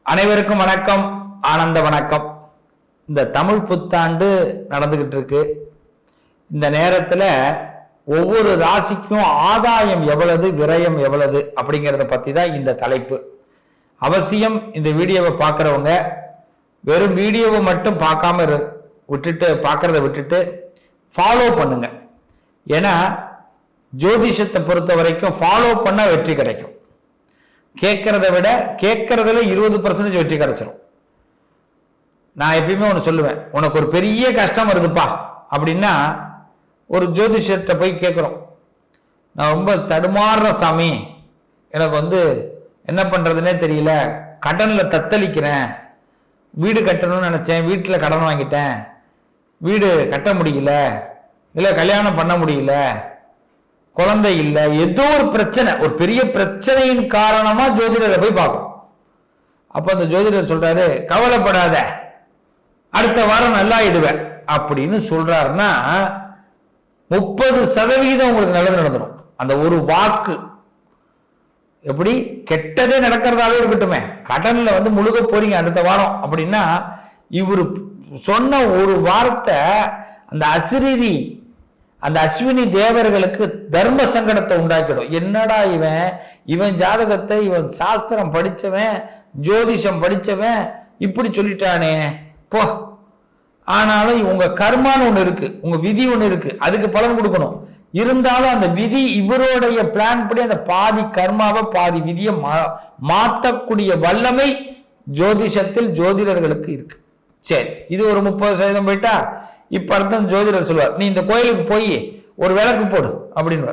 அனைவருக்கும் வணக்கம், ஆனந்த வணக்கம். இந்த தமிழ் புத்தாண்டு நடந்துகிட்டு இருக்கு. இந்த நேரத்தில் ஒவ்வொரு ராசிக்கும் ஆதாயம் எவ்வளவு, விரயம் எவ்வளவு அப்படிங்கிறத பற்றி தான் இந்த தலைப்பு. அவசியம் இந்த வீடியோவை பார்க்குறவங்க வெறும் வீடியோவை மட்டும் பார்க்காம பார்க்கறத விட்டுட்டு ஃபாலோ பண்ணுங்க. ஏன்னா ஜோதிஷத்தை பொறுத்த வரைக்கும் ஃபாலோ பண்ண வெற்றி கிடைக்கும். கேட்கறத விட கேட்கறதுல 20% வெற்றி கிடைச்சிடும். நான் எப்பயுமே ஒன்று சொல்லுவேன், உனக்கு ஒரு பெரிய கஷ்டம் வருதுப்பா அப்படின்னா ஒரு ஜோதிஷத்தை போய் கேட்குறோம், நான் ரொம்ப தடுமாறுற சாமி, எனக்கு என்ன பண்றதுன்னே தெரியல, கடனில் தத்தளிக்கிறேன், வீடு கட்டணும்னு நினைச்சேன், வீட்டில் கடன் வாங்கிட்டேன், வீடு கட்ட முடியல, இல்லை கல்யாணம் பண்ண முடியல, குழந்தை இல்லை, ஏதோ ஒரு பிரச்சனை, ஒரு பெரிய பிரச்சனையின் காரணமா ஜோதிடரை போய் பார்க்கும். அப்ப அந்த ஜோதிடர் சொல்றாரு, கவலைப்படாத, அடுத்த வாரம் நல்லா ஆயிடுவேன் அப்படின்னு சொல்றாருன்னா 30% உங்களுக்கு நல்லது நடந்துடும். அந்த ஒரு வாக்கு எப்படி கெட்டதே நடக்கிறதாவே இருக்கட்டுமே, கடன்ல முழுக போறீங்க அடுத்த வாரம் அப்படின்னா இவரு சொன்ன ஒரு வார்த்தை அந்த அந்த அஸ்வினி தேவர்களுக்கு தர்ம சங்கடத்தை உண்டாக்கிடும். என்னடா இவன் ஜாதகத்தை, இவன் சாஸ்திரம் படிச்சவன், ஜோதிஷம் படிச்சவன் இப்படி சொல்லிட்டானே போ. ஆனாலும் உங்க கர்மான்னு ஒண்ணு இருக்கு, உங்க விதி ஒண்ணு இருக்கு, அதுக்கு பலன் கொடுக்கணும். இருந்தாலும் அந்த விதி இவருடைய பிளான் படி அந்த பாதி கர்மாவை பாதி விதியை மாற்றக்கூடிய வல்லமை ஜோதிஷத்தில் ஜோதிடர்களுக்கு இருக்கு. சரி, இது ஒரு 30% போயிட்டா இப்ப அர்த்தம் ஜோதிடர் சொல்வார், நீ இந்த கோயிலுக்கு போய் ஒரு விளக்கு போடு அப்படின்னு.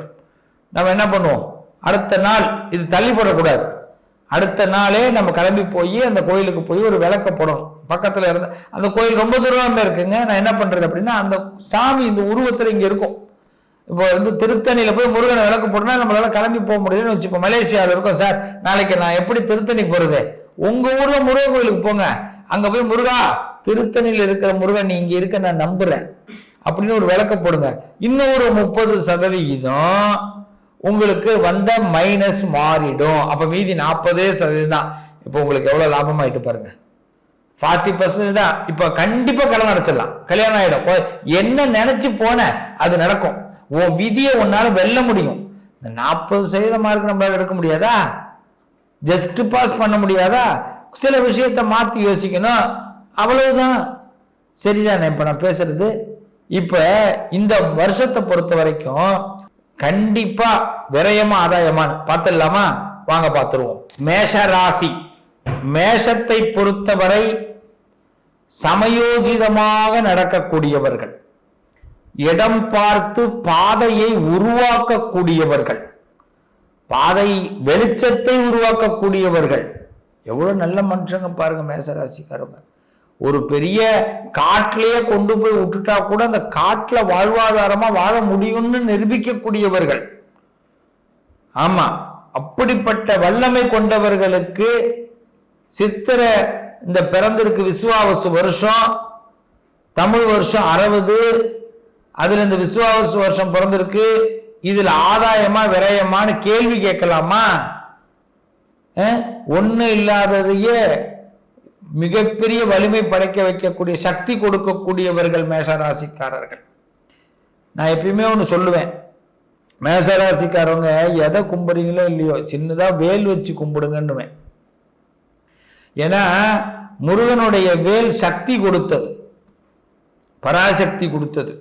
நம்ம என்ன பண்ணுவோம், அடுத்த நாள், இது தள்ளி போடக்கூடாது, அடுத்த நாளே நம்ம கிளம்பி போய் அந்த கோயிலுக்கு போய் ஒரு விளக்க போடணும். பக்கத்துல இருந்த அந்த கோயில் ரொம்ப தூரம் இருக்குங்க, நான் என்ன பண்றது அப்படின்னா அந்த சாமி இந்த உருவத்துல இங்க இருக்கும். இப்போ திருத்தணியில போய் முருகனை விளக்கு போடணும்னா நம்மளால கிளம்பி போக முடியும்னு வச்சுப்போம். மலேசியாவில் இருக்கும், சார் நாளைக்கு நான் எப்படி திருத்தணி போறது, உங்க ஊர்ல முருகன் கோயிலுக்கு போங்க, அங்க போய் முருகா திருத்தணியில் இருக்கிற முருகன் நீ இங்க இருக்க நான் நம்புறேன் அப்படின்னு ஒரு விளக்க போடுங்க. இன்னும் ஒரு 30% உங்களுக்கு வந்த மைனஸ் மாறிடும். அப்ப மீதி 40% தான். இப்ப உங்களுக்கு எவ்வளவு லாபம் ஆயிட்டு பாருங்க, 40% தான். இப்ப கண்டிப்பா கடன் அடைச்சிடலாம், கல்யாணம் ஆயிடும். என்ன நினைச்சு போன அது நடக்கும். உன் விதியை உன்னால வெல்ல முடியும். இந்த 40% மார்க் நம்மளால எடுக்க முடியாதா, ஜஸ்ட் பாஸ் பண்ண முடியாதா, சில விஷயத்தை மாத்தி யோசிக்கணும், அவ்வளவுதான். சரிதானே இப்ப நான் பேசுறது? இப்ப இந்த வருஷத்தை பொறுத்த வரைக்கும் கண்டிப்பா விரயமா ஆதாயமான்னு பார்த்துடலாமா? வாங்க பார்த்துருவோம். மேஷ ராசி, மேஷத்தை பொறுத்தவரை சமயோஜிதமாக நடக்கக்கூடியவர்கள், இடம் பார்த்து பாதையை உருவாக்கக்கூடியவர்கள், பாதை வெளிச்சத்தை உருவாக்கக்கூடியவர்கள். எவ்வளவு நல்ல மனுஷங்க பாருங்க மேசராசிக்காரங்க. ஒரு பெரிய காட்டிலேயே கொண்டு போய் விட்டுட்டா கூட அந்த காட்டுல வாழ்வாதாரமா வாழ முடியும்னு நிரூபிக்கக்கூடியவர்கள். ஆமா, அப்படிப்பட்ட வல்லமை கொண்டவர்களுக்கு சித்திர இந்த பிறந்திருக்கு விசுவாவசு வருஷம், தமிழ் வருஷம் 60, அதுல இந்த விசுவாவசு வருஷம் பிறந்திருக்கு. இதுல ஆதாயமா விரயமானு கேள்வி கேட்கலாமா? ஒண்ணு இல்லாததையே மிகப்பெரிய வலிமை படைக்க வைக்கக்கூடிய சக்தி கொடுக்கக்கூடியவர்கள் மேஷராசிக்காரர்கள். நான் எப்பயுமே ஒண்ணு சொல்லுவேன், மேஷராசிக்காரவங்க எதை கும்பிடுறீங்களோ இல்லையோ சின்னதா வேல் வச்சு கும்பிடுங்கன்னுவேன். ஏன்னா முருகனுடைய வேல் சக்தி கொடுத்தது, பராசக்தி கொடுத்தது.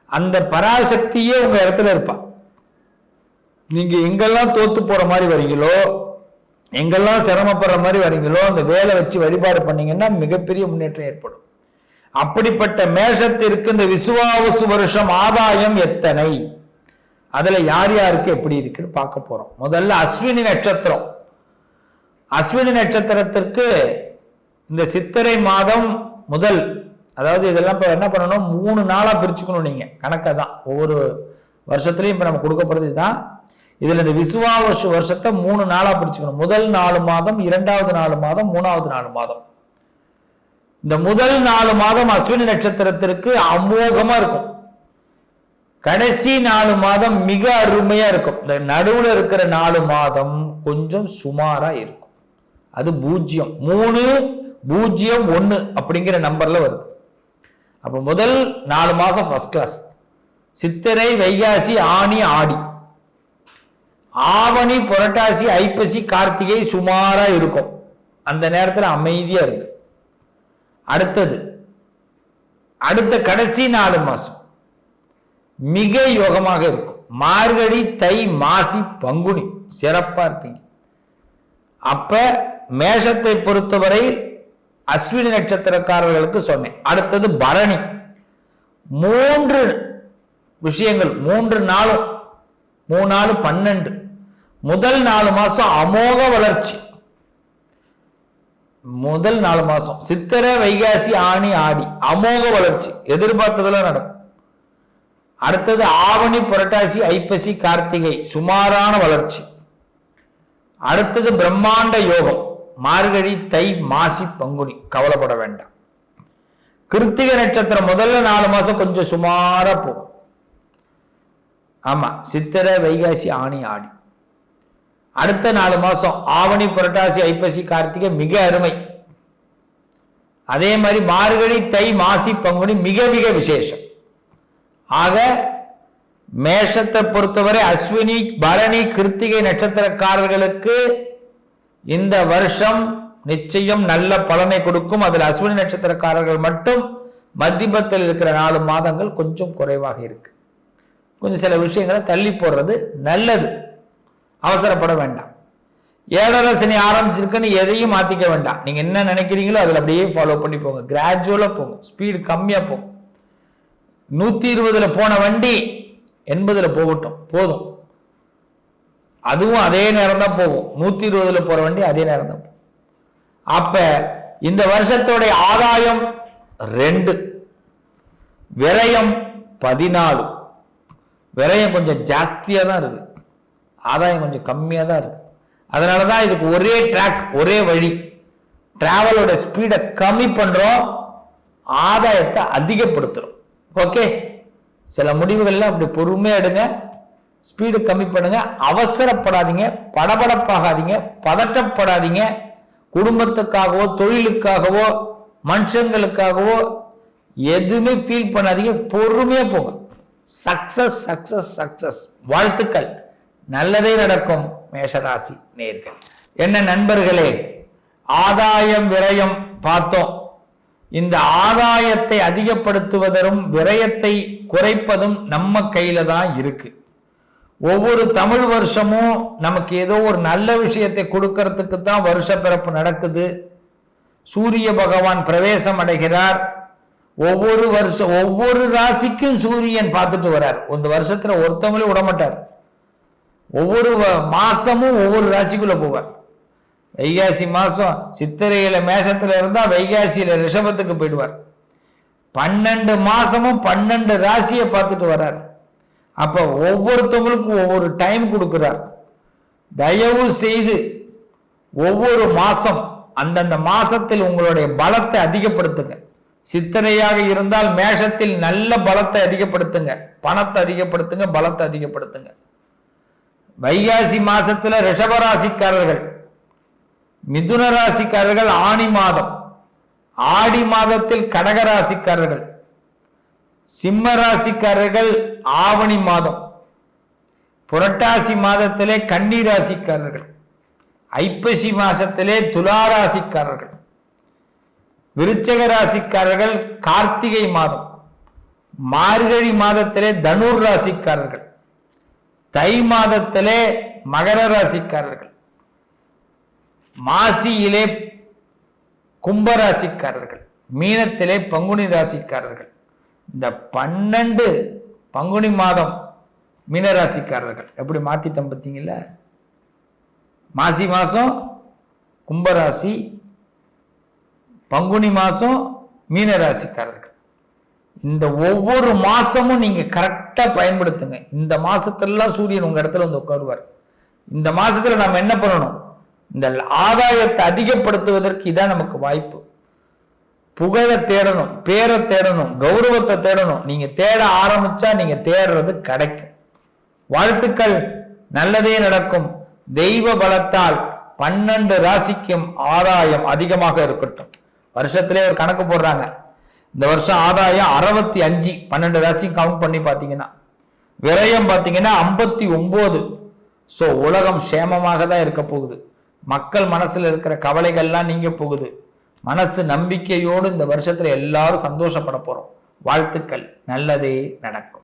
அந்த பராசக்தியே உங்க இடத்துல இருப்பா. நீங்க எங்கெல்லாம் தோத்து போற மாதிரி வரீங்களோ, எங்கெல்லாம் சிரமப்படுற மாதிரி வரீங்களோ, அந்த வேலை வச்சு வழிபாடு பண்ணீங்கன்னா மிகப்பெரிய முன்னேற்றம் ஏற்படும். அப்படிப்பட்ட மேஷத்திற்கு இந்த விசுவாவசு வருஷம் ஆதாயம் எத்தனை, அதுல யார் யாருக்கு எப்படி இருக்குன்னு பார்க்க போறோம். முதல்ல அஸ்வினி நட்சத்திரம். அஸ்வினி நட்சத்திரத்திற்கு இந்த சித்திரை மாதம் முதல், அதாவது இதெல்லாம் இப்ப என்ன பண்ணணும், 3 நாளா பிரிச்சுக்கணும். நீங்க கணக்கா தான் ஒவ்வொரு வருஷத்துலயும் இப்ப நம்ம கொடுக்க போறது இதுதான். இதுல இந்த விசுவாவசு வருஷத்தை 3 நாளா பிரிச்சுக்கணும். முதல் 4 மாதம், 2வது 4 மாதம், 3வது 4 மாதம். இந்த முதல் 4 மாதம் அஸ்வினி நட்சத்திரத்திற்கு அமோகமா இருக்கும். கடைசி 4 மாதம் மிக அருமையா இருக்கும். இந்த நடுவுல இருக்கிற 4 மாதம் கொஞ்சம் சுமாரா இருக்கும். அது 0 3 0 1 அப்படிங்கிற நம்பர்ல வருது. அப்ப முதல் 4 மாசம் ஃபர்ஸ்ட் கிளாஸ். சித்திரை, வைகாசி, ஆனி, ஆடி, ஆவணி, புரட்டாசி, ஐப்பசி, கார்த்திகை சுமாரா இருக்கும். அந்த நேரத்தில் அமைதியா இருக்கு. அடுத்த கடைசி 4 மாசம் மிக யோகமாக இருக்கும். மார்கழி, தை, மாசி, பங்குனி சிறப்பா இருப்பீங்க. அப்ப மேஷத்தை பொறுத்தவரை அஸ்வினி நட்சத்திரக்காரர்களுக்கு சொன்னேன். அடுத்தது பரணி. 3 விஷயங்கள், 3 நாளும் 3 நாள் 12. முதல் 4 மாசம் அமோக வளர்ச்சி. முதல் 4 மாசம் சித்திரை, வைகாசி, ஆனி, ஆடி அமோக வளர்ச்சி, எதிர்பார்த்ததெல்லாம் நடக்கும். அடுத்தது ஆவணி, புரட்டாசி, ஐப்பசி, கார்த்திகை சுமாரான வளர்ச்சி. அடுத்தது பிரம்மாண்ட யோகம் மார்கழி, தை, மாசி, பங்குனி, கவலைப்பட வேண்டாம். கிருத்திகை நட்சத்திரம் முதல்ல 4 மாசம் கொஞ்சம் சுமாரா போகும். ஆமா, சித்திரை, வைகாசி, ஆனி, ஆடி. அடுத்த 4 மாசம் ஆவணி, புரட்டாசி, ஐப்பசி, கார்த்திகை மிக அருமை. அதே மாதிரி மார்கழி, தை, மாசி, பங்குனி மிக மிக விசேஷம். ஆக மேஷத்தை பொறுத்தவரை அஸ்வினி, பரணி, கிருத்திகை நட்சத்திரக்காரர்களுக்கு இந்த வருஷம் நிச்சயம் நல்ல பலனை கொடுக்கும். அதில் அஸ்வினி நட்சத்திரக்காரர்கள் மட்டும் மத்தியமத்தில் இருக்கிற 4 மாதங்கள் கொஞ்சம் குறைவாக இருக்கு. கொஞ்சம் சில விஷயங்களை தள்ளி போடுறது நல்லது. அவசரப்பட வேண்டாம். 7.5 சனி ஆரம்பிச்சிருக்குன்னு எதையும் மாத்திக்க வேண்டாம். நீங்க என்ன நினைக்கிறீங்களோ அதில் அப்படியே ஃபாலோ பண்ணி போங்க. கிராஜுவலா போங்க, ஸ்பீடு கம்மியா போகும். 120 போன வண்டி 80 போகட்டும், போதும். அதுவும் அதே நேரம் தான் போகும். 120 போற வண்டி அதே நேரம் தான் போகும். அப்ப இந்த வருஷத்தோட ஆதாயம் 2, விரயம் 14. விரயம் கொஞ்சம் ஜாஸ்தியா தான் இருக்கு, ஆதாயம் கொஞ்சம் கம்மியா தான் இருக்கு. அதனாலதான் இதுக்கு ஒரே ட்ராக், ஒரே வழி. டிராவலோட ஸ்பீடை கம்மி பண்றோம், ஆதாயத்தை அதிகப்படுத்துறோம். ஓகே, சில முடிவுகள்லாம் அப்படி பொறுமையா எடுங்க, ஸ்பீடு கம்மி பண்ணுங்க, அவசரப்படாதீங்க, படபடப்பாகாதீங்க, பதட்டப்படாதீங்க. குடும்பத்துக்காகவோ தொழிலுக்காகவோ மனுஷங்களுக்காகவோ எதுவுமே ஃபீல் பண்ணாதீங்க, பொறுமையா போங்க. Success success success. வாழ்த்துக்கள், நல்லதே நடக்கும். மேஷராசி நேயர்கள். என்ன நண்பர்களே, ஆதாயம் விரயம் பார்த்தோம். இந்த ஆதாயத்தை அதிகப்படுத்துவதும் விரயத்தை குறைப்பதும் நம்ம கையில தான் இருக்கு. ஒவ்வொரு தமிழ் வருஷமும் நமக்கு ஏதோ ஒரு நல்ல விஷயத்தை கொடுக்கறதுக்கு தான் வருஷ பிறப்பு நடக்குது. சூரிய பகவான் பிரவேசம் அடைகிறார். ஒவ்வொரு வருஷம் ஒவ்வொரு ராசிக்கும் சூரியன் பார்த்துட்டு வர்றார். இந்த வருஷத்துல ஒருத்தவங்களும் விடமாட்டார். ஒவ்வொரு மாசமும் ஒவ்வொரு ராசிக்குள்ள போவார். வைகாசி மாசம் சித்திரையில மேஷத்துல இருந்தா வைகாசியில ரிஷபத்துக்கு போயிடுவார். 12 மாசமும் 12 ராசியை பார்த்துட்டு வர்றார். அப்ப ஒவ்வொருத்தவங்களுக்கும் ஒவ்வொரு டைம் கொடுக்கிறார். தயவு செய்து ஒவ்வொரு மாசம் அந்தந்த மாசத்தில் உங்களுடைய பலத்தை அதிகப்படுத்துங்க. சித்திரையாக இருந்தால் மேஷத்தில் நல்ல பலத்தை அதிகப்படுத்துங்க, பணத்தை அதிகப்படுத்துங்க, பலத்தை அதிகப்படுத்துங்க. வைகாசி மாசத்துல ரிஷபராசிக்காரர்கள், மிதுன ராசிக்காரர்கள் ஆனி மாதம், ஆடி மாதத்தில் கடகராசிக்காரர்கள், சிம்ம ராசிக்காரர்கள் ஆவணி மாதம், புரட்டாசி மாதத்திலே கன்னி ராசிக்காரர்கள், ஐப்பசி மாசத்திலே துளாராசிக்காரர்கள், விருச்சக ராசிக்காரர்கள் கார்த்திகை மாதம், மார்கழி மாதத்திலே தனுர் ராசிக்காரர்கள், தை மாதத்திலே மகர ராசிக்காரர்கள், மாசியிலே கும்பராசிக்காரர்கள், மீனத்திலே பங்குனி ராசிக்காரர்கள். இந்த 12 பங்குனி மாதம் மீனராசிக்காரர்கள் எப்படி மாத்திட்டம் பார்த்தீங்களா? மாசி மாசம் கும்பராசி, பங்குனி மாசம் மீனராசிக்காரர்கள். இந்த ஒவ்வொரு மாசமும் நீங்க கரெக்டா பயன்படுத்துங்க. இந்த மாசத்துலாம் சூரியன் உங்க இடத்துல வந்து உட்காருவார். இந்த மாசத்துல நாம என்ன பண்ணணும்? இந்த ஆதாயத்தை அதிகப்படுத்துவதற்கு இதான் நமக்கு வாய்ப்பு. புகழை தேடணும், பேரை தேடணும், கௌரவத்தை தேடணும். நீங்க தேட ஆரம்பிச்சா நீங்க தேடுறது கிடைக்கும். வாழ்த்துக்கள், நல்லதே நடக்கும். தெய்வ பலத்தால் 12 ராசிக்கும் ஆதாயம் அதிகமாக இருக்கட்டும். வருஷத்திலே ஒரு கணக்கு போடுறாங்க, இந்த வருஷம் ஆதாயம் 65, 12 ராசியும் கவுண்ட் பண்ணி பார்த்தீங்கன்னா, விரயம் பார்த்தீங்கன்னா 59. ஸோ உலகம் சேமமாக தான் இருக்க போகுது. மக்கள் மனசுல இருக்கிற கவலைகள்லாம் நீங்க போகுது. மனசு நம்பிக்கையோடு இந்த வருஷத்துல எல்லாரும் சந்தோஷப்பட போறோம். வாழ்த்துக்கள், நல்லதே நடக்கும்.